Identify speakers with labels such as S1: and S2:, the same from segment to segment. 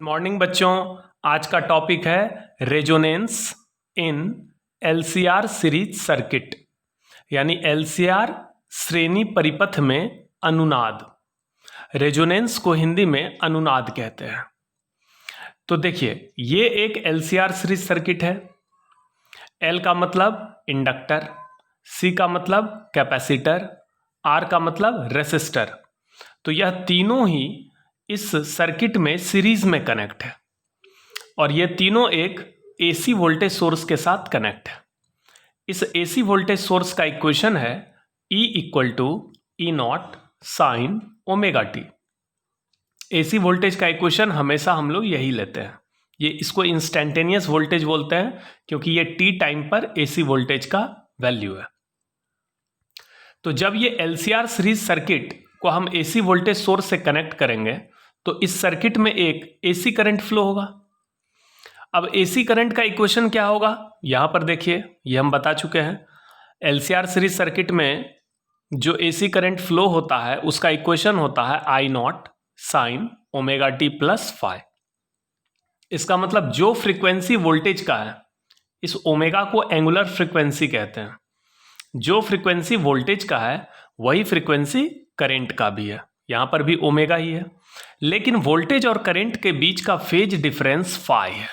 S1: Morning बच्चों, आज का टॉपिक है resonance in LCR series circuit, यानी एलसीआर श्रेणी परिपथ में अनुनाद। रेजोनेंस को हिंदी में अनुनाद कहते हैं। तो देखिए, ये एक एलसीआर सीरीज सर्किट है। एल का मतलब इंडक्टर, सी का मतलब कैपेसिटर, आर का मतलब रेसिस्टर। तो यह तीनों ही इस सर्किट में सीरीज में कनेक्ट है और ये तीनों एक एसी वोल्टेज सोर्स के साथ कनेक्ट है। इस एसी वोल्टेज सोर्स का इक्वेशन है E equal to E naught sine omega T. AC voltage का इक्वेशन हमेशा हम लोग यही लेते हैं। ये इसको इंस्टेंटेनियस वोल्टेज बोलते हैं क्योंकि ये टी टाइम पर एसी वोल्टेज का वैल्यू है। तो जब ये एलसीआर सीरीज सर्किट को हम एसी वोल्टेज सोर्स से कनेक्ट करेंगे तो इस सर्किट में एक एसी करंट फ्लो होगा। अब एसी करंट का इक्वेशन क्या होगा, यहां पर देखिए, ये हम बता चुके हैं। एलसीआर सीरीज सर्किट में जो एसी करंट फ्लो होता है उसका इक्वेशन होता है I naught sine omega t plus phi. इसका मतलब जो फ्रीक्वेंसी वोल्टेज का है, इस ओमेगा को एंगुलर फ्रीक्वेंसी कहते हैं। जो फ्रीक्वेंसी वोल्टेज का है वही फ्रीक्वेंसी करंट का भी है। यहां पर भी ओमेगा ही है, लेकिन वोल्टेज और करंट के बीच का फेज डिफरेंस फाई है।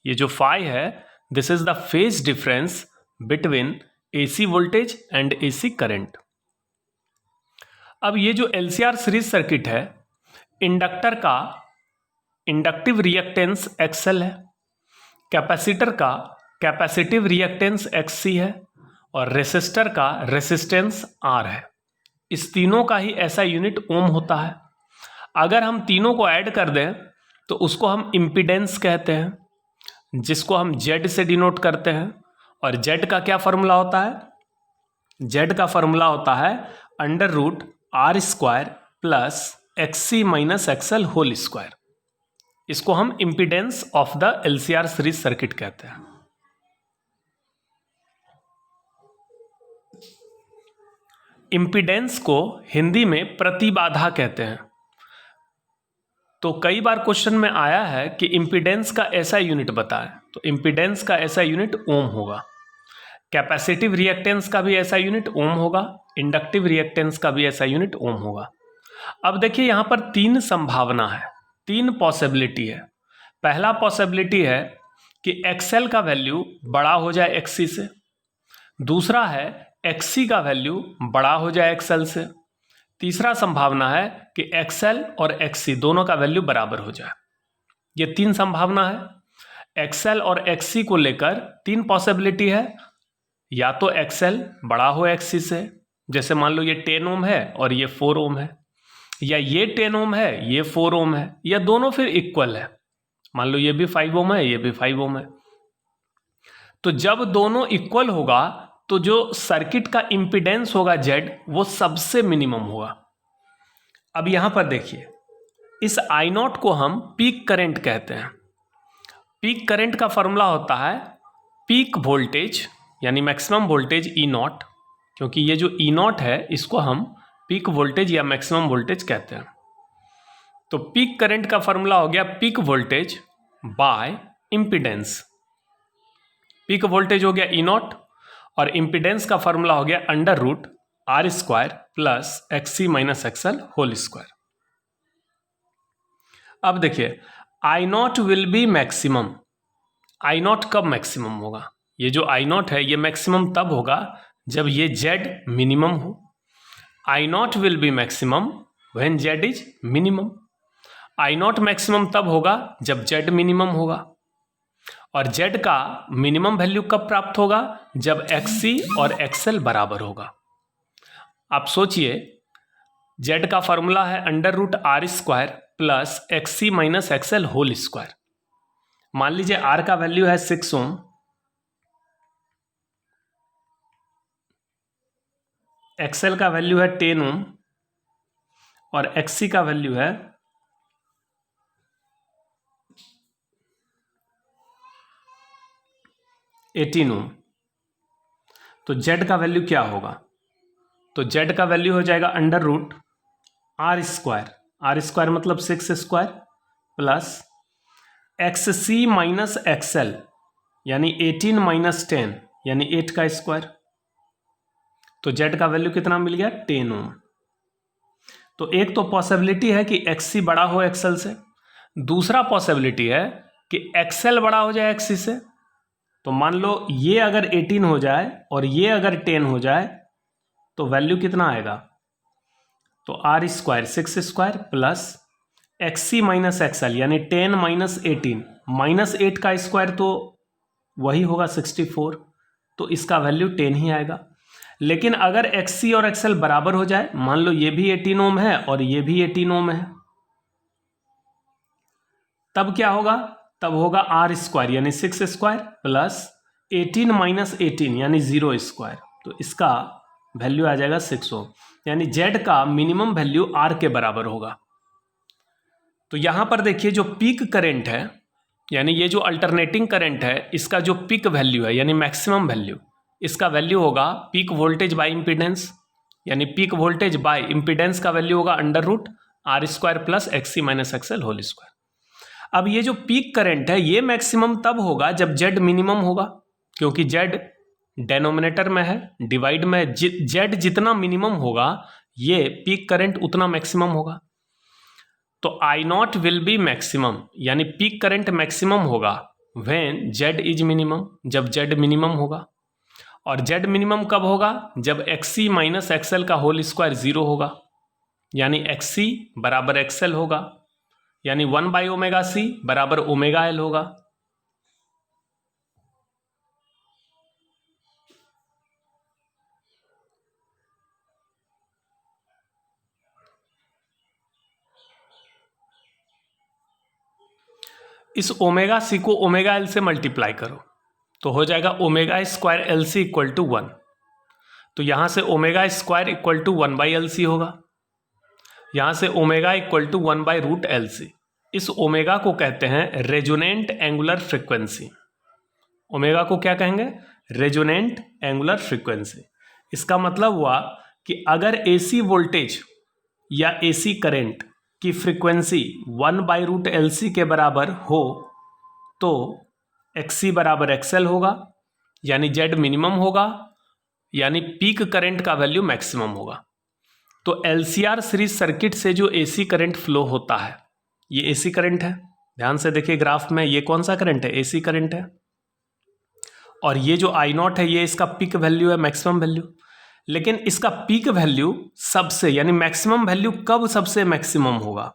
S1: ये जो फाई है, this is the phase difference between AC voltage and AC current. अब ये जो एलसीआर सीरीज सर्किट है, इंडक्टर का इंडक्टिव रिएक्टेंस एक्सएल है, कैपेसिटर का कैपेसिटिव रिएक्टेंस एक्ससी है और रेसिस्टर का रेसिस्टेंस आर है। इस तीनों का ही ऐसा यूनिट ओम होता है। अगर हम तीनों को ऐड कर दें तो उसको हम इम्पीडेंस कहते हैं, जिसको हम जेड से डिनोट करते हैं। और जेड का क्या फॉर्मूला होता है? जेड का फॉर्मूला होता है under root R square plus XC minus XL whole square. इसको हम impedance of the LCR series circuit कहते हैं। इम्पीडेंस को हिंदी में प्रतिबाधा कहते हैं। तो कई बार क्वेश्चन में आया है कि इम्पीडेंस का ऐसा यूनिट बताएं, तो इम्पीडेंस का ऐसा यूनिट ओम होगा। कैपेसिटिव रिएक्टेंस का भी ऐसा यूनिट ओम होगा, इंडक्टिव रिएक्टेंस का भी ऐसा यूनिट ओम होगा। अब देखिए, यहां पर तीन संभावना है, तीन पॉसिबिलिटी है। पहला पॉसिबिलिटी है कि एक्सएल का वैल्यू बड़ा हो जाए एक्ससी से। दूसरा है एक्ससी का वैल्यू बड़ा हो जाए एक्सएल से। तीसरा संभावना है कि एक्सएल और एक्ससी दोनों का वैल्यू बराबर हो जाए। ये तीन संभावना है। एक्सएल और एक्ससी को लेकर तीन पॉसिबिलिटी है। या तो एक्सएल बड़ा हो एक्ससी से, जैसे मान लो ये 10 ओम है और ये 4 ओम है, या ये 10 ओम है ये 4 ओम है, या दोनों फिर इक्वल है। मान लो ये भी 5 ओम है ये भी 5 ओम है। तो जब दोनों इक्वल होगा तो जो सर्किट का इंपीडेंस होगा जेड, वो सबसे मिनिमम होगा। अब यहां पर देखिए, इस आई नॉट को हम पीक करंट कहते हैं। पीक करंट का फॉर्मूला होता है पीक वोल्टेज यानी मैक्सिमम वोल्टेज ई नॉट, क्योंकि ये जो ई नॉट है इसको हम पीक वोल्टेज या मैक्सिमम वोल्टेज कहते हैं। तो पीक करंट का फॉर्मूला हो गया peak voltage by impedance. Peak voltage हो गया ई नॉट और इंपीडेंस का फॉर्मूला हो गया under root R square plus XC minus XL whole square. अब देखिए, I naught will be maximum. I naught कब मैक्सिमम होगा? ये जो आई नॉट है ये मैक्सिमम तब होगा जब ये जेड मिनिमम हो। I naught will be maximum when Z is minimum. I naught maximum तब होगा जब जेड मिनिमम होगा। और जेड का मिनिमम वैल्यू कब प्राप्त होगा? जब एक्ससी और एक्सएल बराबर होगा। आप सोचिए, जेड का फॉर्मूला है under root R square plus XC minus XL whole square. मान लीजिए आर का वैल्यू है 6 ओम, एक्सएल का वैल्यू है 10 ओम और एक्ससी का वैल्यू है 18 ओम। तो जेड का वैल्यू क्या होगा? तो जेड का वैल्यू हो जाएगा under root R square. R square मतलब 6 square plus X C minus XL यानी 18 माइनस 10 यानी 8 का स्क्वायर। तो जेड का वैल्यू कितना मिल गया 10 ओम। तो एक तो पॉसिबिलिटी है कि एक्स सी बड़ा हो एक्सएल से, दूसरा पॉसिबिलिटी है कि एक्सएल बड़ा हो जाए एक्स सी से। तो मान लो ये अगर 18 हो जाए और ये अगर 10 हो जाए तो वैल्यू कितना आएगा, तो R square 6 square plus X C minus XL यानी 10 माइनस 18 माइनस 8 का स्क्वायर तो वही होगा 64, तो इसका वैल्यू 10 ही आएगा। लेकिन अगर एक्स सी और एक्सएल बराबर हो जाए, मान लो ये भी 18 ओम है और ये भी 18 ओम है, तब क्या होगा, तब होगा आर स्क्वायर यानी 6 स्क्वायर प्लस 18 माइनस 18 यानी 0 स्क्वायर। तो इसका वैल्यू आ जाएगा 6 ओम, यानी जेड का मिनिमम वैल्यू आर के बराबर होगा। तो यहां पर देखिए जो पीक करंट है यानी ये जो अल्टरनेटिंग करंट है, इसका जो पीक वैल्यू है यानी मैक्सिमम वैल्यू, इसका वैल्यू होगा पीक वोल्टेज बाय इम्पीडेंस, यानी पीक वोल्टेज बाय इम्पीडेंस का वैल्यू होगा under root R square plus X C minus XL whole square. अब ये जो पीक करंट है ये मैक्सिमम तब होगा जब जेड मिनिमम होगा, क्योंकि जेड डेनोमिनेटर में है, डिवाइड में जेड जितना मिनिमम होगा ये पीक करंट उतना मैक्सिमम होगा। तो आई नॉट विल बी मैक्सिमम, यानी पीक करंट मैक्सिमम होगा व्हेन जेड इज मिनिमम, जब जेड मिनिमम होगा। और जेड मिनिमम कब होगा, जब एक्स सी माइनस एक्सएल का होल स्क्वायर 0 होगा, यानी एक्स सी बराबर एक्सएल होगा, यानी 1 बाई ओमेगा सी बराबर ओमेगा एल होगा। इस ओमेगा सी को ओमेगा एल से मल्टीप्लाई करो तो हो जाएगा omega square L C equal to 1। तो यहां से omega square equal to 1 by L C होगा, यहां से omega equal to 1 by root L C. इस ओमेगा को कहते हैं रेजोनेंट एंगुलर फ्रीक्वेंसी। ओमेगा को क्या कहेंगे, रेजोनेंट एंगुलर फ्रीक्वेंसी। इसका मतलब हुआ कि अगर एसी वोल्टेज या एसी करंट की frequency 1 by root L C के बराबर हो तो एक्स सी बराबर एक्सएल होगा, यानी जेड मिनिमम होगा, यानी पीक करंट का वैल्यू मैक्सिमम होगा। तो एलसीआर सीरीज सर्किट से जो एसी करंट फ्लो होता है, ये एसी करंट है, ध्यान से देखिए ग्राफ में, ये कौन सा करंट है, एसी करंट है। और ये जो आई नॉट है ये इसका पीक वैल्यू है, मैक्सिमम वैल्यू। लेकिन इसका पीक वैल्यू सबसे यानी मैक्सिमम वैल्यू कब सबसे मैक्सिमम होगा,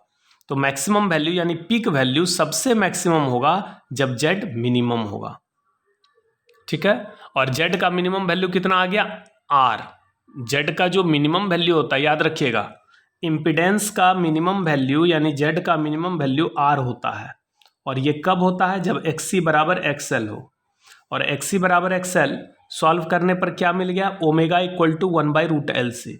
S1: तो मैक्सिमम वैल्यू यानी पीक वैल्यू सबसे मैक्सिमम होगा जब जेड मिनिमम होगा। ठीक है, और जेड का मिनिमम वैल्यू कितना आ गया, आर। जेड का जो मिनिमम वैल्यू होता है, याद रखिएगा, इम्पीडेंस का मिनिमम वैल्यू यानी जेड का मिनिमम वैल्यू आर होता है। और ये कब होता है, जब एक्स सी बराबर एक्सएल हो। और एक्स सी बराबर एक्सएल सॉल्व करने पर क्या मिल गया, omega equal to 1 by root L C,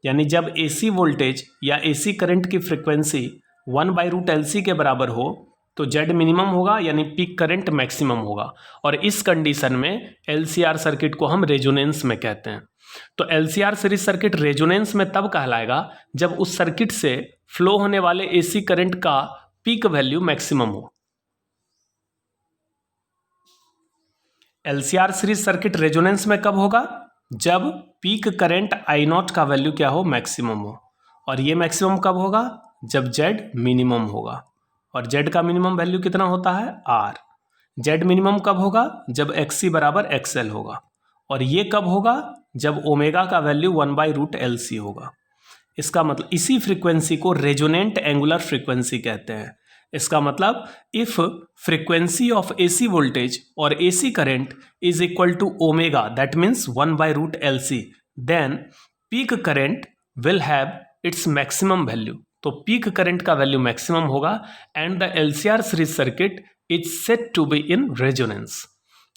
S1: यानी जब एसी वोल्टेज या एसी करंट की frequency 1 by root L C के बराबर हो तो जेड मिनिमम होगा, यानी पीक करंट मैक्सिमम होगा। और इस कंडीशन में एलसीआर सर्किट को हम रेजोनेंस में कहते हैं। तो एलसीआर सीरीज सर्किट रेजोनेंस में तब कहलाएगा जब उस सर्किट से फ्लो होने वाले एसी करंट का पीक वैल्यू मैक्सिमम हो। एलसीआर सीरीज सर्किट रेजोनेंस में कब होगा, जब पीक करंट आई नॉट का वैल्यू क्या हो, मैक्सिमम हो। और ये मैक्सिमम कब होगा, जब जेड मिनिमम होगा। और जेड का मिनिमम वैल्यू कितना होता है, आर। जेड मिनिमम कब होगा, जब एक्स सी बराबर एक्सएल होगा। और ये कब होगा, जब ओमेगा का value 1 by root L C होगा। इसका मतलब इसी फ्रीक्वेंसी को रेजोनेंट एंगुलर फ्रीक्वेंसी कहते हैं। इसका मतलब if frequency of AC voltage और AC current is equal to omega, that means 1 by root L C, then peak current will have its maximum value. तो पीक करंट का value maximum होगा and the LCR series circuit is set to be in resonance.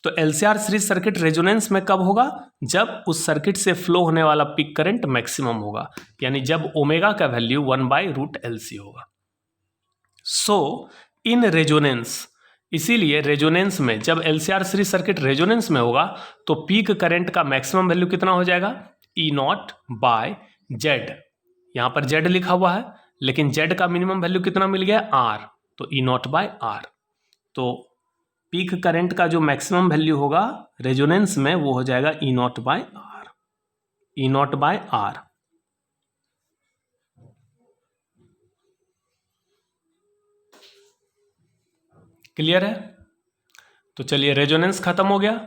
S1: तो LCR series circuit resonance में कब होगा, जब उस circuit से फ्लो होने वाला पीक करंट मैक्सिमम होगा, यानी जब ओमेगा का value 1 by root L C होगा। सो इन रेजोनेंस, इसीलिए रेजोनेंस में जब एलसीआर सीरीज सर्किट रेजोनेंस में होगा तो पीक करंट का मैक्सिमम वैल्यू कितना हो जाएगा, ई नॉट बाय जेड। यहां पर जेड लिखा हुआ है लेकिन जेड का मिनिमम वैल्यू कितना मिल गया, आर। तो ई नॉट बाय आर। तो पीक करंट का जो मैक्सिमम वैल्यू होगा रेजोनेंस में वो हो जाएगा E naught by R, E naught by R. Clear है? तो चलिए रेजोनेंस खत्म हो गया,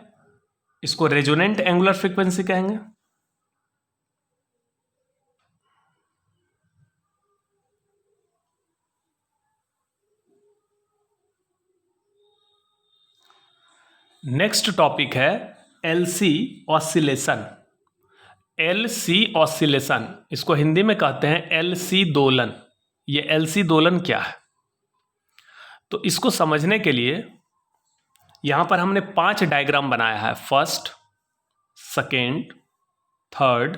S1: इसको रेजोनेंट एंगुलर फ्रीक्वेंसी कहेंगे। नेक्स्ट टॉपिक है एलसी ऑसिलेशन। एलसी ऑसिलेशन, इसको हिंदी में कहते हैं एलसी दोलन। ये एलसी दोलन क्या है? तो इसको समझने के लिए यहां पर हमने 5 डायग्राम बनाया है। First, second, third,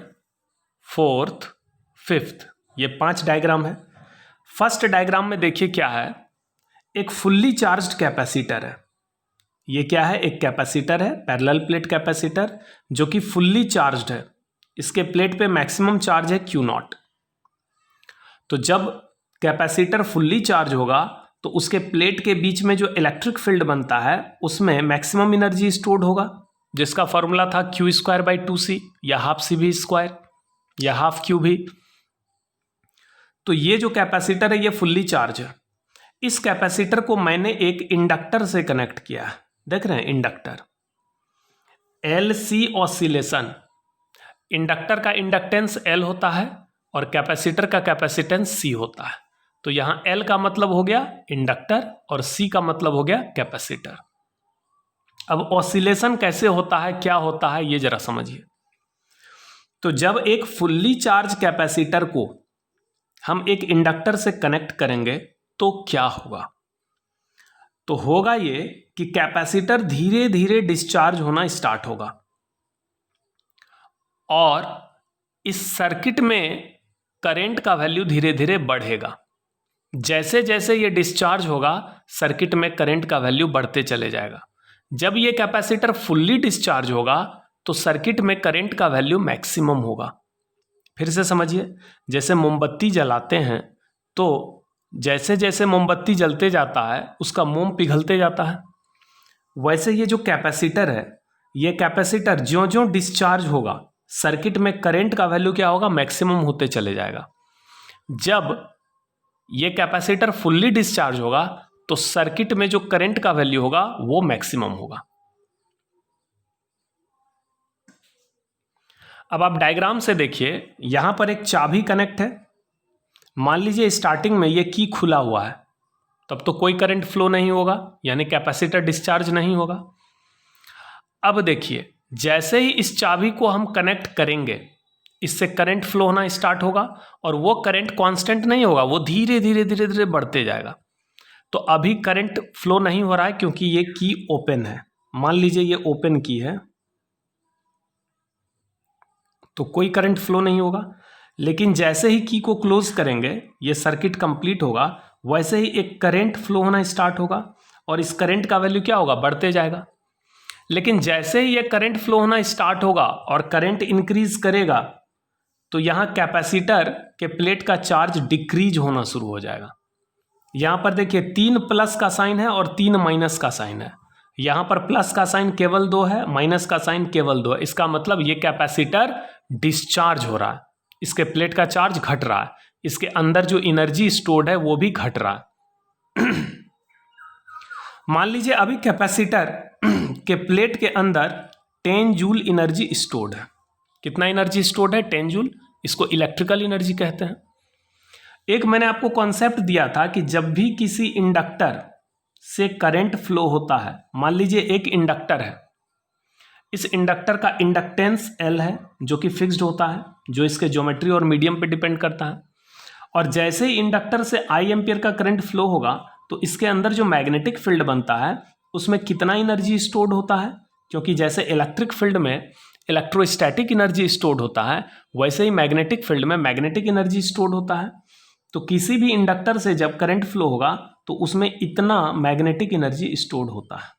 S1: fourth, fifth, ये 5 डायग्राम है। फर्स्ट डायग्राम में देखिए क्या है, एक फुल्ली चार्ज्ड कैपेसिटर है। ये क्या है? एक कैपेसिटर है, पैरेलल प्लेट कैपेसिटर, जो कि फुल्ली चार्ज्ड है। इसके प्लेट पे मैक्सिमम चार्ज है क्यू नॉट। तो जब कैपेसिटर फुल्ली चार्ज होगा तो उसके प्लेट के बीच में जो इलेक्ट्रिक फील्ड बनता है उसमें मैक्सिमम एनर्जी स्टोर्ड होगा, जिसका फॉर्मूला था क्यू स्क्वायर बाई 2c या हाफ सी भी स्क्वायर या हाफ क्यू भी। तो ये जो कैपेसिटर है ये फुल्ली चार्ज है। इस कैपेसिटर को मैंने एक इंडक्टर से कनेक्ट किया है। देख रहे हैं इंडक्टर, एलसी ऑसिलेशन। इंडक्टर का इंडक्टेंस एल होता है और कैपेसिटर का कैपेसिटेंस सी होता है। तो यहां एल का मतलब हो गया इंडक्टर और सी का मतलब हो गया कैपेसिटर। अब ऑसिलेशन कैसे होता है, क्या होता है, ये जरा समझिए। तो जब एक फुल्ली चार्ज कैपेसिटर को हम एक इंडक्टर से कनेक्ट करेंगे तो क्या होगा? तो होगा ये कि कैपेसिटर धीरे धीरे डिस्चार्ज होना स्टार्ट होगा और इस सर्किट में करंट का वैल्यू धीरे धीरे बढ़ेगा। जैसे जैसे ये डिस्चार्ज होगा सर्किट में करंट का वैल्यू बढ़ते चले जाएगा। जब ये कैपेसिटर फुल्ली डिस्चार्ज होगा तो सर्किट में करंट का वैल्यू मैक्सिमम होगा। फिर से समझिए, जैसे मोमबत्ती जलाते हैं तो जैसे जैसे मोमबत्ती जलते जाता है उसका मोम पिघलते जाता है, वैसे ये जो कैपेसिटर है, ये कैपेसिटर ज्यों ज्यों डिस्चार्ज होगा सर्किट में करंट का वैल्यू क्या होगा? मैक्सिमम होते चले जाएगा। जब ये कैपेसिटर फुल्ली डिस्चार्ज होगा तो सर्किट में जो करंट का वैल्यू होगा वो मैक्सिमम होगा। अब आप डायग्राम से देखिए, यहां पर एक चाबी कनेक्ट है। मान लीजिए स्टार्टिंग में ये की खुला हुआ है, तब तो कोई करंट फ्लो नहीं होगा, यानी कैपेसिटर डिस्चार्ज नहीं होगा। अब देखिए, जैसे ही इस चाबी को हम कनेक्ट करेंगे इससे करंट फ्लो होना स्टार्ट होगा और वो करंट कांस्टेंट नहीं होगा, वो धीरे धीरे धीरे धीरे बढ़ते जाएगा। तो अभी करंट फ्लो नहीं हो रहा है क्योंकि ये की ओपन है। मान लीजिए ये ओपन की है तो कोई करंट फ्लो नहीं होगा। लेकिन जैसे ही की को क्लोज करेंगे ये सर्किट कंप्लीट होगा, वैसे ही एक करंट फ्लो होना स्टार्ट होगा और इस करंट का वैल्यू क्या होगा? बढ़ते जाएगा। लेकिन जैसे ही ये करंट फ्लो होना स्टार्ट होगा और करंट इंक्रीज करेगा तो यहां कैपेसिटर के प्लेट का चार्ज डिक्रीज होना शुरू हो जाएगा। यहां पर देखिए 3 प्लस का साइन है और 3 माइनस का साइन है। यहां पर प्लस का साइन केवल 2 है, माइनस का साइन केवल 2 है। इसका मतलब ये कैपेसिटर डिस्चार्ज हो रहा है, इसके प्लेट का चार्ज घट रहा है, इसके अंदर जो एनर्जी स्टोर्ड है वो भी घट रहा है। मान लीजिए अभी कैपेसिटर के प्लेट के अंदर 10 जूल एनर्जी स्टोर्ड है। कितना एनर्जी स्टोर्ड है? 10 जूल। इसको इलेक्ट्रिकल एनर्जी कहते हैं। एक मैंने आपको कॉन्सेप्ट दिया था कि जब भी किसी इंडक्टर से करंट फ्लो होता है, मान लीजिए एक इंडक्टर है, इस इंडक्टर का इंडक्टेंस L है जो कि फिक्स्ड होता है, जो इसके ज्योमेट्री और मीडियम पे डिपेंड करता है। और जैसे ही इंडक्टर से I एम्पियर का करंट फ्लो होगा तो इसके अंदर जो मैग्नेटिक फील्ड बनता है उसमें कितना एनर्जी स्टोर्ड होता है? क्योंकि जैसे इलेक्ट्रिक फील्ड में इलेक्ट्रोस्टैटिक एनर्जी स्टोर्ड होता है वैसे ही मैग्नेटिक फील्ड में मैग्नेटिक एनर्जी स्टोर्ड होता है। तो किसी भी इंडक्टर से जब करंट फ्लो होगा तो उसमें इतना मैग्नेटिक एनर्जी स्टोर्ड होता है।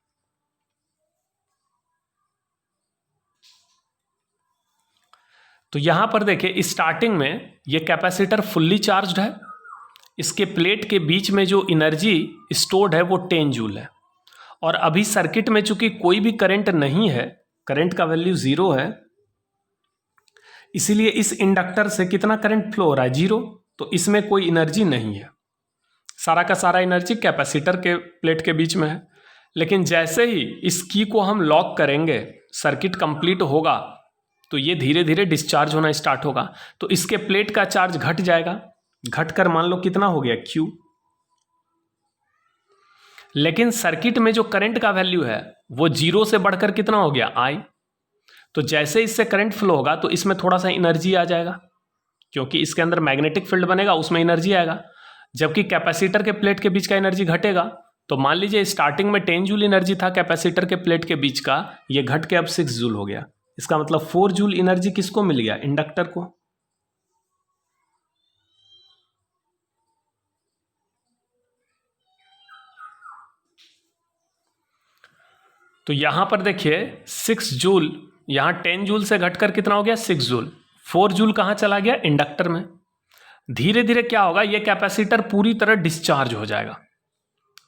S1: तो यहां पर देखिए स्टार्टिंग में ये कैपेसिटर फुल्ली चार्ज्ड है, इसके प्लेट के बीच में जो एनर्जी स्टोर्ड है वो 10 जूल है। और अभी सर्किट में चूंकि कोई भी करंट नहीं है, करंट का वैल्यू 0 है, इसीलिए इस इंडक्टर से कितना करंट फ्लो हो रहा है, 0। तो इसमें कोई एनर्जी नहीं है, सारा का सारा एनर्जी कैपेसिटर के प्लेट के बीच में है। लेकिन जैसे ही इस की को हम लॉक करेंगे, सर्किट कंप्लीट होगा, तो ये धीरे धीरे डिस्चार्ज होना स्टार्ट होगा। तो इसके प्लेट का चार्ज घट जाएगा, घटकर मान लो कितना हो गया, Q। लेकिन सर्किट में जो करंट का वैल्यू है वो 0 से बढ़कर कितना हो गया, I। तो जैसे इससे करंट फ्लो होगा तो इसमें थोड़ा सा एनर्जी आ जाएगा, क्योंकि इसके अंदर मैग्नेटिक फील्ड बनेगा, उसमें एनर्जी आएगा। जबकि कैपेसिटर के प्लेट के बीच का एनर्जी घटेगा। तो मान लीजिए स्टार्टिंग में 10 जूल एनर्जी था कैपेसिटर के प्लेट के बीच का, ये घट के अब 6 जूल हो गया। इसका मतलब 4 जूल एनर्जी किसको मिल गया, इंडक्टर को। तो यहां पर देखिए 6 जूल, यहां 10 जूल से घटकर कितना हो गया, 6 जूल। 4 जूल कहां चला गया, इंडक्टर में। धीरे धीरे क्या होगा, ये कैपेसिटर पूरी तरह डिस्चार्ज हो जाएगा।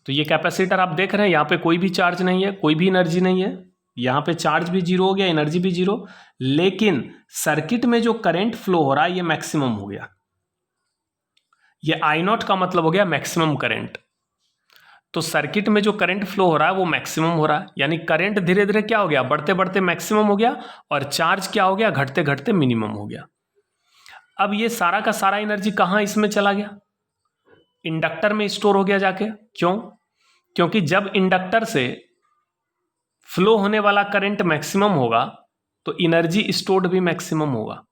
S1: तो ये कैपेसिटर आप देख रहे हैं, यहां पे कोई भी चार्ज नहीं है, कोई भी एनर्जी नहीं है, यहां पे चार्ज भी 0 हो गया, एनर्जी भी 0। लेकिन सर्किट में जो करंट फ्लो हो रहा है ये मैक्सिमम हो गया। ये I0 का मतलब हो गया मैक्सिमम करंट। तो सर्किट में जो करंट फ्लो हो रहा है वो मैक्सिमम हो रहा है, यानी करंट धीरे धीरे क्या हो गया, बढ़ते बढ़ते मैक्सिमम हो गया, और चार्ज क्या हो गया, घटते घटते मिनिमम हो गया। अब ये सारा का सारा एनर्जी कहां इसमें चला गया, इंडक्टर में स्टोर हो गया जाके। क्यों, क्योंकि जब इंडक्टर से फ्लो होने वाला करंट मैक्सिमम होगा तो एनर्जी स्टोर्ड भी मैक्सिमम होगा।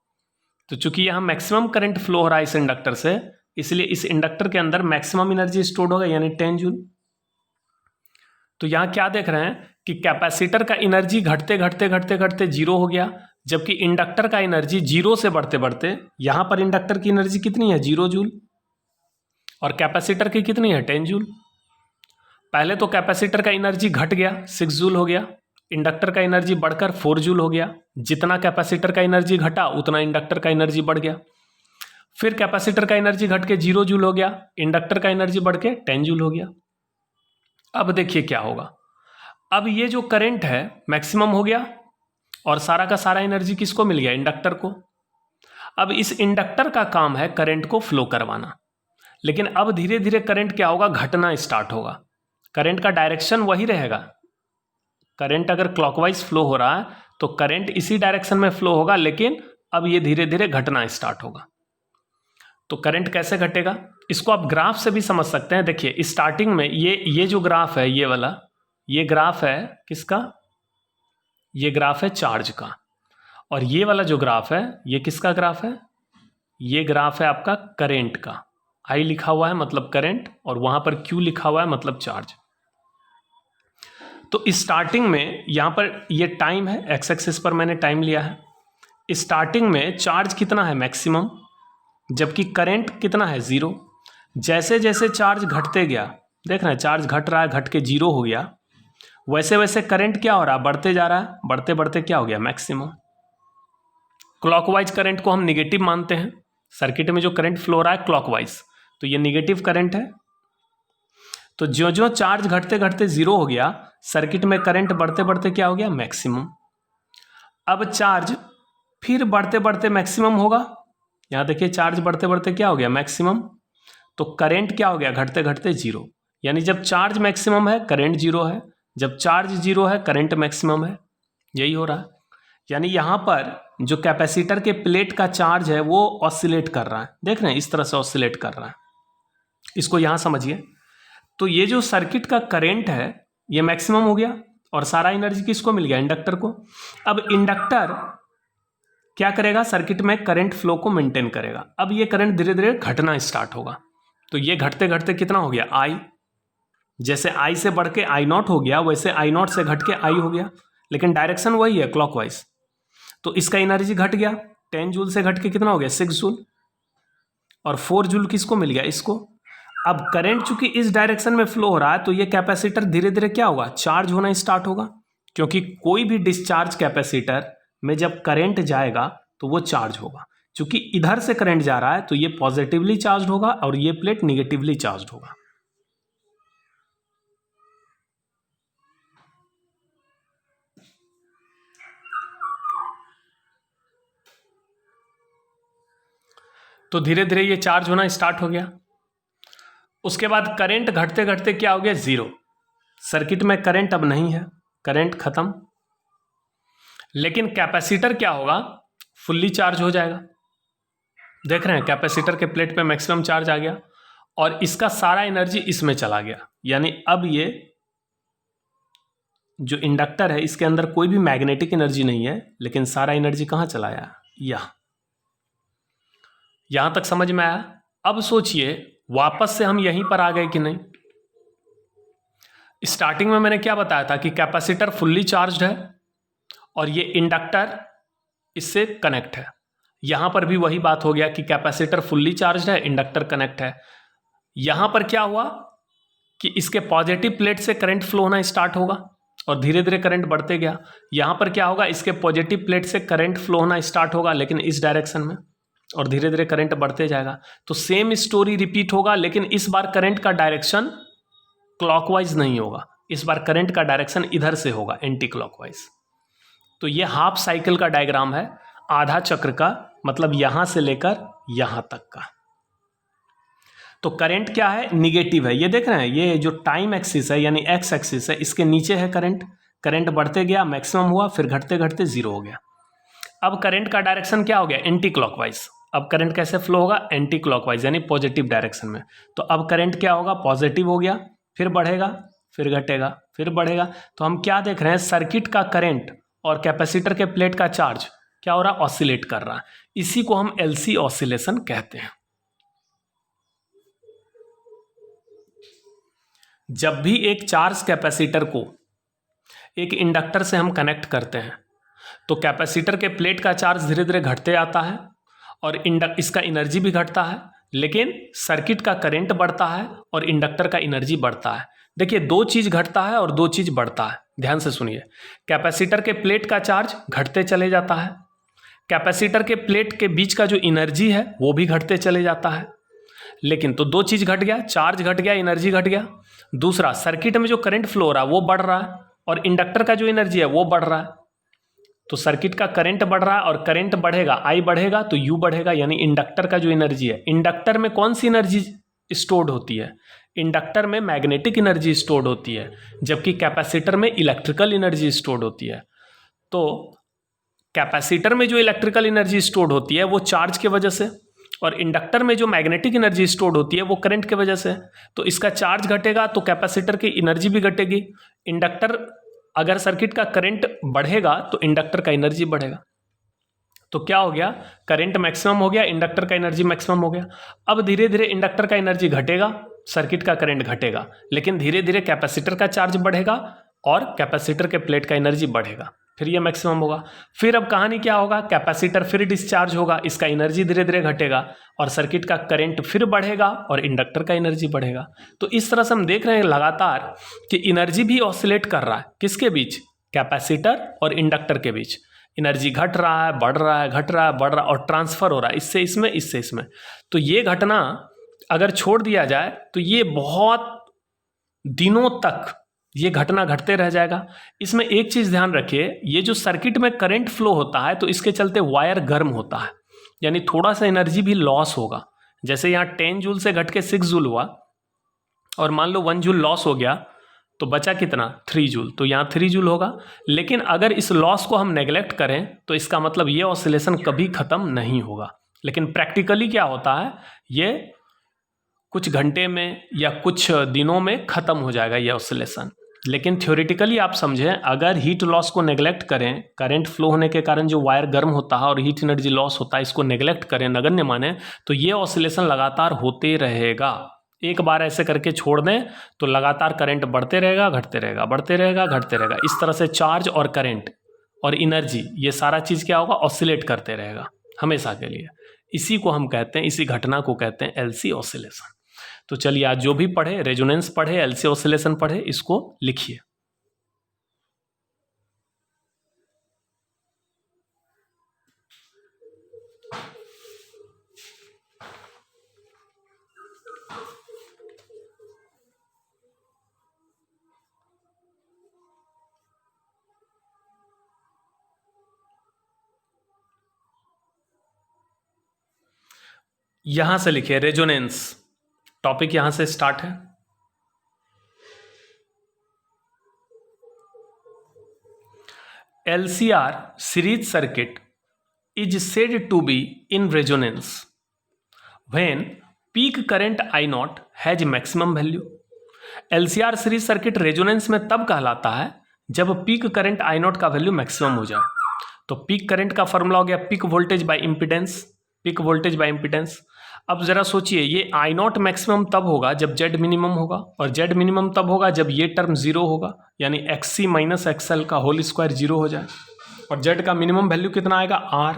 S1: तो चूंकि यहां मैक्सिमम करंट फ्लो हो रहा है इस इंडक्टर से, इसलिए इस इंडक्टर के अंदर मैक्सिमम एनर्जी स्टोर्ड होगा, यानी 10 जूल। तो यहां क्या देख रहे हैं कि कैपेसिटर का एनर्जी घटते घटते घटते घटते 0 हो गया, जबकि इंडक्टर का एनर्जी 0 से बढ़ते बढ़ते, यहां पर इंडक्टर की एनर्जी कितनी है, 0 जूल, और कैपेसिटर की कितनी है, 10 जूल। पहले तो कैपेसिटर का एनर्जी घट गया, 6 जूल हो गया, इंडक्टर का एनर्जी बढ़कर 4 जूल हो गया। जितना कैपेसिटर का एनर्जी घटा उतना इंडक्टर का एनर्जी बढ़ गया। फिर कैपेसिटर का एनर्जी घट के 0 जूल हो गया, इंडक्टर का एनर्जी बढ़ के 10 जूल हो गया। अब देखिए क्या होगा, अब ये जो करंट है मैक्सिमम हो गया और सारा का सारा एनर्जी किसको मिल गया, इंडक्टर को। अब इस इंडक्टर का काम है करंट को फ्लो करवाना, लेकिन अब धीरे धीरे करंट क्या होगा, घटना स्टार्ट होगा। करंट का डायरेक्शन वही रहेगा, करंट अगर क्लॉकवाइज फ्लो हो रहा है तो करंट इसी डायरेक्शन में फ्लो होगा, लेकिन अब ये धीरे धीरे घटना स्टार्ट होगा। तो करंट कैसे घटेगा, इसको आप ग्राफ से भी समझ सकते हैं। देखिए स्टार्टिंग में ये जो ग्राफ है, ये वाला, ये ग्राफ है किसका, ये ग्राफ है चार्ज का। और ये वाला जो ग्राफ है ये किसका ग्राफ है, ये ग्राफ है आपका करंट का। I लिखा हुआ है मतलब करंट, और वहां पर Q लिखा हुआ है मतलब चार्ज। तो स्टार्टिंग में यहां पर ये टाइम है, एक्स एक्सिस पर मैंने टाइम लिया है। स्टार्टिंग में चार्ज कितना है, मैक्सिमम, जबकि करंट कितना है, 0। जैसे जैसे चार्ज घटते गया, देख रहे हैं चार्ज घट रहा है, घट के 0 हो गया, वैसे वैसे करंट क्या हो रहा है, बढ़ते जा रहा है, बढ़ते बढ़ते क्या हो गया, मैक्सिमम। क्लॉकवाइज करंट को हम निगेटिव मानते हैं, सर्किट में जो करंट फ्लो हो रहा है क्लॉकवाइज, तो ये निगेटिव करंट है। तो जो जो चार्ज घटते घटते 0 हो गया, सर्किट में करंट बढ़ते बढ़ते क्या हो गया, मैक्सिमम। अब चार्ज फिर बढ़ते बढ़ते मैक्सिमम होगा, यहां देखिए चार्ज बढ़ते बढ़ते क्या हो गया, मैक्सिमम। तो करंट क्या हो गया, घटते घटते 0, यानी जब चार्ज मैक्सिमम है करंट 0 है, जब चार्ज 0 है करंट मैक्सिमम है, यही हो रहा है। यानी यहां पर जो कैपेसिटर के प्लेट का चार्ज है वो ऑसिलेट कर रहा है, देख रहे हैं इस तरह से ऑसिलेट कर रहा है, इसको यहां समझिए। तो ये जो सर्किट का करंट है ये मैक्सिमम हो गया और सारा एनर्जी किसको मिल गया, इंडक्टर को। अब इंडक्टर क्या करेगा, सर्किट में करंट फ्लो को मेंटेन करेगा। अब ये करंट धीरे धीरे घटना स्टार्ट होगा, तो ये घटते घटते कितना हो गया, I। जैसे I से बढ़ के I0 हो गया, वैसे I0 से घट के I हो गया, लेकिन डायरेक्शन वही है क्लॉकवाइज। तो इसका एनर्जी घट गया, 10 जूल से घट के कितना हो गया, 6 जूल, और 4 जूल किसको मिल गया, इसको। अब करंट चूंकि इस डायरेक्शन में फ्लो हो रहा है तो ये कैपेसिटर धीरे धीरे क्या होगा, चार्ज होना स्टार्ट होगा, क्योंकि कोई भी डिस्चार्ज कैपेसिटर में जब करंट जाएगा तो वो चार्ज होगा। चूंकि इधर से करंट जा रहा है तो ये पॉजिटिवली चार्ज होगा और ये प्लेट निगेटिवली चार्ज होगा। तो धीरे धीरे ये चार्ज होना स्टार्ट हो गया। उसके बाद करंट घटते घटते क्या हो गया, जीरो। सर्किट में करंट अब नहीं है, करंट खत्म। लेकिन कैपेसिटर क्या होगा, फुल्ली चार्ज हो जाएगा। देख रहे हैं कैपेसिटर के प्लेट पे मैक्सिमम चार्ज आ गया और इसका सारा एनर्जी इसमें चला गया। यानी अब ये जो इंडक्टर है इसके अंदर कोई भी मैग्नेटिक एनर्जी नहीं है, लेकिन सारा एनर्जी कहाँ चला आया, यहां तक समझ में आया। अब सोचिए वापस से हम यहीं पर आ गए कि नहीं। स्टार्टिंग में मैंने क्या बताया था कि कैपेसिटर फुल्ली चार्ज्ड है और ये इंडक्टर इससे कनेक्ट है। यहां पर भी वही बात हो गया कि कैपेसिटर फुल्ली चार्ज्ड है, इंडक्टर कनेक्ट है। यहां पर क्या हुआ कि इसके पॉजिटिव प्लेट से करंट फ्लो होना स्टार्ट होगा और धीरे धीरे करंट बढ़ते गया। यहां पर क्या होगा, इसके पॉजिटिव प्लेट से करंट फ्लो होना स्टार्ट होगा लेकिन इस डायरेक्शन में, और धीरे धीरे करंट बढ़ते जाएगा। तो सेम स्टोरी रिपीट होगा, लेकिन इस बार करंट का डायरेक्शन क्लॉकवाइज नहीं होगा, इस बार करंट का डायरेक्शन इधर से होगा, एंटी क्लॉकवाइज। तो ये हाफ साइकिल का डायग्राम है, आधा चक्र का, मतलब यहां से लेकर यहां तक का। तो करंट क्या है, निगेटिव है। ये देख रहे हैं, ये जो टाइम एक्सिस है यानी एक्स एक्सिस है, इसके नीचे है करंट। करंट बढ़ते गया, मैक्सिमम हुआ, फिर घटते घटते जीरो हो गया। अब करंट का डायरेक्शन क्या हो गया, एंटी क्लॉकवाइज। अब करंट कैसे फ्लो होगा, एंटी क्लॉकवाइज यानी पॉजिटिव डायरेक्शन में। तो अब करंट क्या होगा, पॉजिटिव हो गया, फिर बढ़ेगा, फिर घटेगा, फिर बढ़ेगा। तो हम क्या देख रहे हैं, सर्किट का करंट और कैपेसिटर के प्लेट का चार्ज क्या हो रहा है, ऑसिलेट कर रहा है। इसी को हम एलसी ऑसिलेशन कहते हैं। जब भी एक चार्ज कैपेसिटर को एक इंडक्टर से हम कनेक्ट करते हैं तो कैपेसिटर के प्लेट का चार्ज धीरे धीरे घटते आता है और इसका एनर्जी भी घटता है, लेकिन सर्किट का करंट बढ़ता है और इंडक्टर का एनर्जी बढ़ता है। देखिए, दो चीज घटता है और दो चीज बढ़ता है, ध्यान से सुनिए। कैपेसिटर के प्लेट का चार्ज घटते चले जाता है, कैपेसिटर के प्लेट के बीच का जो एनर्जी है वो भी घटते चले जाता है। लेकिन तो दो चीज घट गया, चार्ज घट गया, एनर्जी घट गया। दूसरा, सर्किट में जो करंट फ्लो हो रहा है वो बढ़ रहा है और इंडक्टर का जो एनर्जी है वो बढ़ रहा है। तो सर्किट का करंट बढ़ रहा है और करंट बढ़ेगा, आई बढ़ेगा तो यू बढ़ेगा, यानी इंडक्टर का जो एनर्जी है। इंडक्टर में कौन सी एनर्जी स्टोर्ड होती है, इंडक्टर में मैग्नेटिक एनर्जी स्टोर्ड होती है, जबकि कैपेसिटर में इलेक्ट्रिकल एनर्जी स्टोर्ड होती है। तो कैपेसिटर में जो इलेक्ट्रिकल एनर्जी स्टोर्ड होती है वो चार्ज की वजह से, और इंडक्टर में जो मैग्नेटिक एनर्जी स्टोर्ड होती है वो करंट की वजह से। तो इसका चार्ज घटेगा तो कैपेसिटर की एनर्जी भी घटेगी। इंडक्टर, अगर सर्किट का करंट बढ़ेगा तो इंडक्टर का एनर्जी बढ़ेगा। तो क्या हो गया, करंट मैक्सिमम हो गया, इंडक्टर का एनर्जी मैक्सिमम हो गया। अब धीरे धीरे इंडक्टर का एनर्जी घटेगा, सर्किट का करंट घटेगा, लेकिन धीरे धीरे कैपेसिटर का चार्ज बढ़ेगा और कैपेसिटर के प्लेट का एनर्जी बढ़ेगा, फिर ये मैक्सिमम होगा। फिर अब कहानी क्या होगा, कैपेसिटर फिर डिस्चार्ज होगा, इसका एनर्जी धीरे धीरे घटेगा और सर्किट का करंट फिर बढ़ेगा और इंडक्टर का एनर्जी बढ़ेगा। तो इस तरह से हम देख रहे हैं लगातार कि एनर्जी भी ऑसिलेट कर रहा है, किसके बीच, कैपेसिटर और इंडक्टर के बीच। एनर्जी घट रहा है, बढ़ रहा है, घट रहा है, बढ़ रहा है, और ट्रांसफर हो रहा है इससे इसमें, इससे इसमें। तो ये घटना अगर छोड़ दिया जाए तो ये बहुत दिनों तक ये घटना घटते रह जाएगा। इसमें एक चीज ध्यान रखिए, ये जो सर्किट में करंट फ्लो होता है तो इसके चलते वायर गर्म होता है, यानी थोड़ा सा एनर्जी भी लॉस होगा। जैसे यहाँ 10 जूल से घट के 6 जूल हुआ और मान लो 1 जूल लॉस हो गया तो बचा कितना, 3 जूल। तो यहाँ 3 जूल होगा। लेकिन अगर इस लॉस को हम नेग्लेक्ट करें तो इसका मतलब ये ऑसिलेशन कभी खत्म नहीं होगा। लेकिन प्रैक्टिकली क्या होता है, ये कुछ घंटे में या कुछ दिनों में खत्म हो जाएगा ये ऑसिलेशन। लेकिन थ्योरेटिकली आप समझें, अगर हीट लॉस को नेग्लेक्ट करें, करंट फ्लो होने के कारण जो वायर गर्म होता है और हीट एनर्जी लॉस होता है, इसको नेग्लेक्ट करें, नगण्य माने, तो ये ऑसिलेशन लगातार होते रहेगा। एक बार ऐसे करके छोड़ दें तो लगातार करंट बढ़ते रहेगा, घटते रहेगा, बढ़ते रहेगा, घटते रहेगा। इस तरह से चार्ज और करंट और एनर्जी, ये सारा चीज़ क्या होगा, ऑसिलेट करते रहेगा हमेशा के लिए। इसी को हम कहते हैं, इसी घटना को कहते हैं एलसी ऑसिलेशन। तो चलिए, आज जो भी पढ़े, रेजोनेंस पढ़े, एलसी ऑसिलेशन पढ़े, इसको लिखिए। यहां से लिखिए रेजोनेंस, टॉपिक यहां से स्टार्ट है। LCR series circuit is said to be in resonance when peak current I0 has maximum value। LCR series circuit resonance में तब कहलाता है जब पीक करंट I0 का वैल्यू मैक्सिमम हो जाए। तो पीक करंट का फॉर्मूला हो गया peak voltage by impedance, peak voltage by impedance. अब जरा सोचिए, ये I0 मैक्सिमम तब होगा जब Z मिनिमम होगा, और Z मिनिमम तब होगा जब ये टर्म जीरो होगा, यानी XC माइनस XL का होल स्क्वायर जीरो हो जाए, और Z का मिनिमम वैल्यू कितना आएगा R।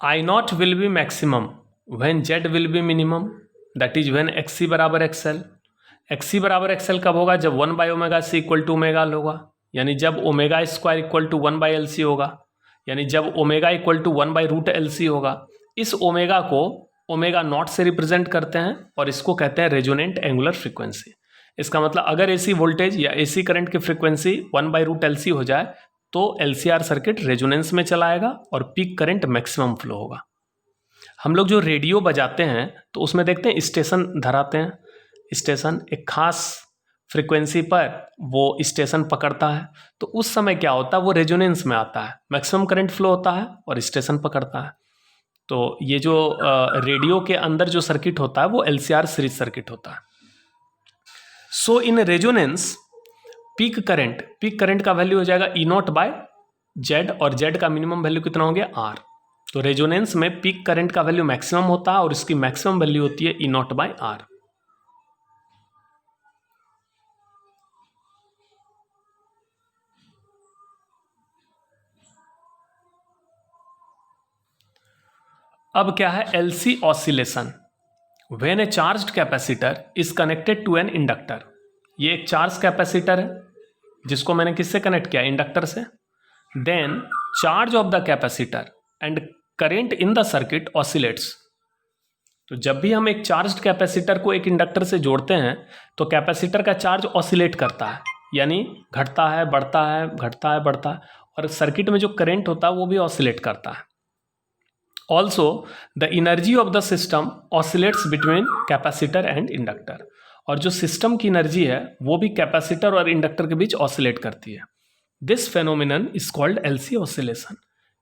S1: I0 will be maximum when Z will be minimum, that is when XC बराबर XL। XC बराबर XL कब होगा? जब 1 by omega C equal to omega होगा, यानी जब omega square equal to 1 by L C होगा, यानी जब omega equal to 1 by root L C होगा। इस ओमेगा को ओमेगा नॉट से रिप्रेजेंट करते हैं और इसको कहते हैं रेजोनेंट एंगुलर फ्रीक्वेंसी। इसका मतलब अगर एसी वोल्टेज या एसी करंट की frequency 1 by root L C हो जाए तो LCR सर्किट रेजोनेंस में चलाएगा और पीक करंट मैक्सिमम फ्लो होगा। हम लोग जो रेडियो बजाते हैं तो उसमें देखते हैं स्टेशन धराते हैं, स्टेशन एक खास फ्रीक्वेंसी पर वो स्टेशन पकड़ता है, तो उस समय क्या होता है, वो रेजोनेंस में आता है, मैक्सिमम करंट फ्लो होता है और स्टेशन पकड़ता है। तो ये जो रेडियो के अंदर जो सर्किट होता है वो LCR सीरीज सर्किट होता है। सो इन रेजोनेंस पीक करंट का वैल्यू हो जाएगा E0 बाय Z, और Z का मिनिमम वैल्यू कितना हो गया R। तो रेजोनेंस में पीक करंट का वैल्यू मैक्सिमम होता है और इसकी मैक्सिमम वैल्यू होती है E0 बाय R। अब क्या है LC oscillation, when a charged capacitor is connected to an inductor. ये एक चार्ज कैपेसिटर है जिसको मैंने किससे कनेक्ट किया, इंडक्टर से। Then charge of the capacitor and current in the circuit oscillates. तो जब भी हम एक चार्ज्ड कैपेसिटर को एक इंडक्टर से जोड़ते हैं तो कैपेसिटर का चार्ज ऑसिलेट करता है, यानी घटता है बढ़ता है, घटता है बढ़ता है, और सर्किट में जो करंट होता है वो भी ऑसिलेट करता है। Also the energy of the system oscillates between capacitor and inductor. और जो सिस्टम की एनर्जी है वो भी कैपेसिटर और इंडक्टर के बीच ऑसिलेट करती है। This phenomenon is called LC oscillation.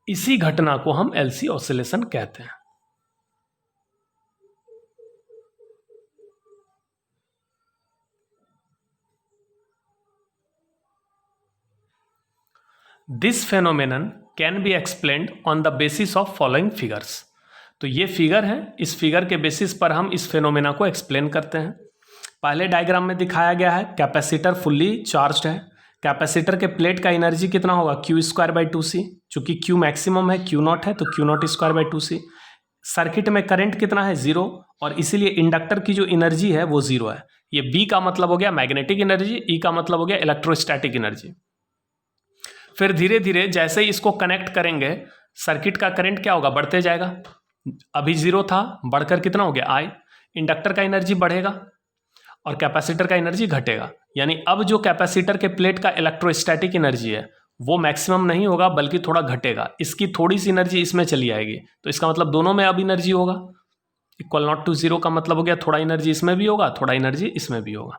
S1: इसी घटना को हम LC ऑसिलेशन कहते हैं। This phenomenon can be explained on the basis of following figures. तो ये फिगर है, इस फिगर के बेसिस पर हम इस फेनोमेना को एक्सप्लेन करते हैं। पहले डायग्राम में दिखाया गया है कैपेसिटर फुल्ली चार्ज्ड है। कैपेसिटर के प्लेट का एनर्जी कितना होगा, Q स्क्वायर बाई 2C। चूंकि Q मैक्सिमम है, Q0 है, तो Q0 square by 2C। Circuit में करंट कितना है, 0, और इसीलिए इंडक्टर की जो एनर्जी है वो 0 है। ये B का मतलब हो गया मैग्नेटिक एनर्जी, E का मतलब हो गया इलेक्ट्रोस्टैटिक एनर्जी। फिर धीरे धीरे जैसे ही इसको कनेक्ट करेंगे सर्किट का करंट क्या होगा, बढ़ते जाएगा। अभी 0 था, बढ़कर कितना हो गया I। इंडक्टर का एनर्जी बढ़ेगा और कैपेसिटर का एनर्जी घटेगा, यानी अब जो कैपेसिटर के प्लेट का इलेक्ट्रोस्टैटिक एनर्जी है वो मैक्सिमम नहीं होगा बल्कि थोड़ा घटेगा। इसकी थोड़ी सी एनर्जी इसमें चली आएगी, तो इसका मतलब दोनों में अब एनर्जी होगा। इक्वल नॉट टू 0 का मतलब हो गया थोड़ा एनर्जी इसमें भी होगा, थोड़ा एनर्जी इसमें भी होगा।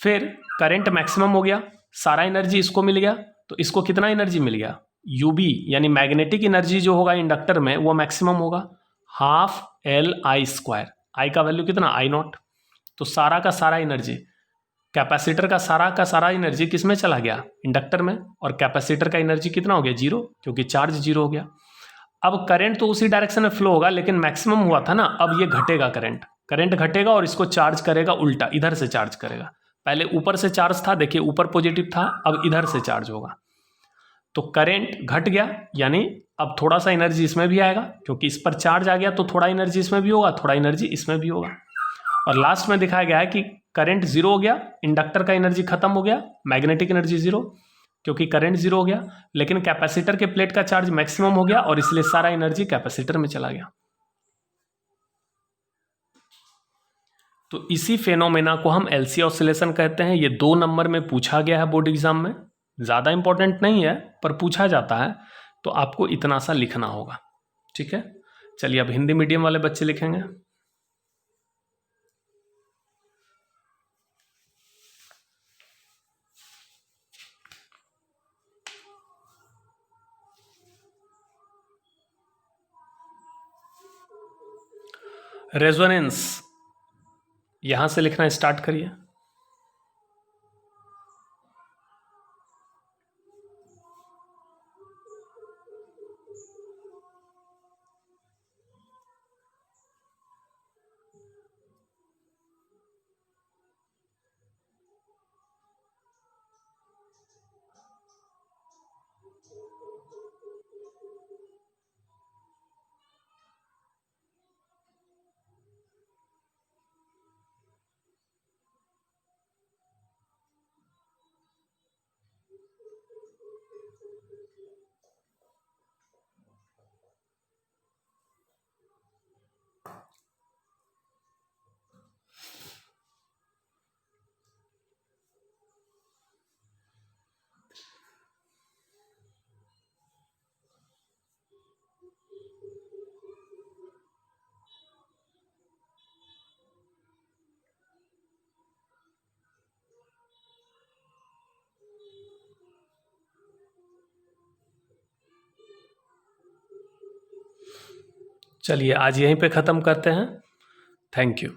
S1: फिर करंट मैक्सिमम हो गया, सारा एनर्जी इसको मिल गया, तो इसको कितना एनर्जी मिल गया, UB, यानी मैग्नेटिक एनर्जी जो होगा इंडक्टर में वो मैक्सिमम होगा, हाफ LI स्क्वायर। I का वैल्यू कितना, I0। तो सारा का सारा एनर्जी, कैपेसिटर का सारा एनर्जी किस में चला गया, इंडक्टर में, और कैपेसिटर का एनर्जी कितना हो गया, 0, क्योंकि चार्ज 0 हो गया। अब करंट तो उसी डायरेक्शन में फ्लो होगा, लेकिन मैक्सिमम हुआ था ना, अब ये घटेगा, करंट घटेगा और इसको चार्ज करेगा उल्टा, इधर से चार्ज करेगा। पहले ऊपर से चार्ज था, देखिए ऊपर पॉजिटिव था, अब इधर से चार्ज होगा, तो करंट घट गया, यानी अब थोड़ा सा एनर्जी इसमें भी आएगा, क्योंकि इस पर चार्ज आ गया तो थोड़ा एनर्जी इसमें भी होगा, थोड़ा एनर्जी इसमें भी होगा। और लास्ट में दिखाया गया है कि करंट 0 हो गया, इंडक्टर का एनर्जी खत्म हो गया, मैग्नेटिक एनर्जी 0, क्योंकि करंट 0 हो गया, लेकिन कैपेसिटर के प्लेट का चार्ज मैक्सिमम हो गया और इसलिए सारा एनर्जी कैपेसिटर में चला गया। तो इसी फेनोमेना को हम एलसी ऑसिलेशन कहते हैं। ये 2 नंबर में पूछा गया है बोर्ड एग्जाम में, ज़्यादा इंपॉर्टेंट नहीं है पर पूछा जाता है, तो आपको इतना सा लिखना होगा। ठीक है, चलिए अब हिंदी मीडियम वाले बच्चे लिखेंगे। रेजोनेंस, यहां से लिखना स्टार्ट करिए। चलिए आज यहीं पे ख़त्म करते हैं। Thank you.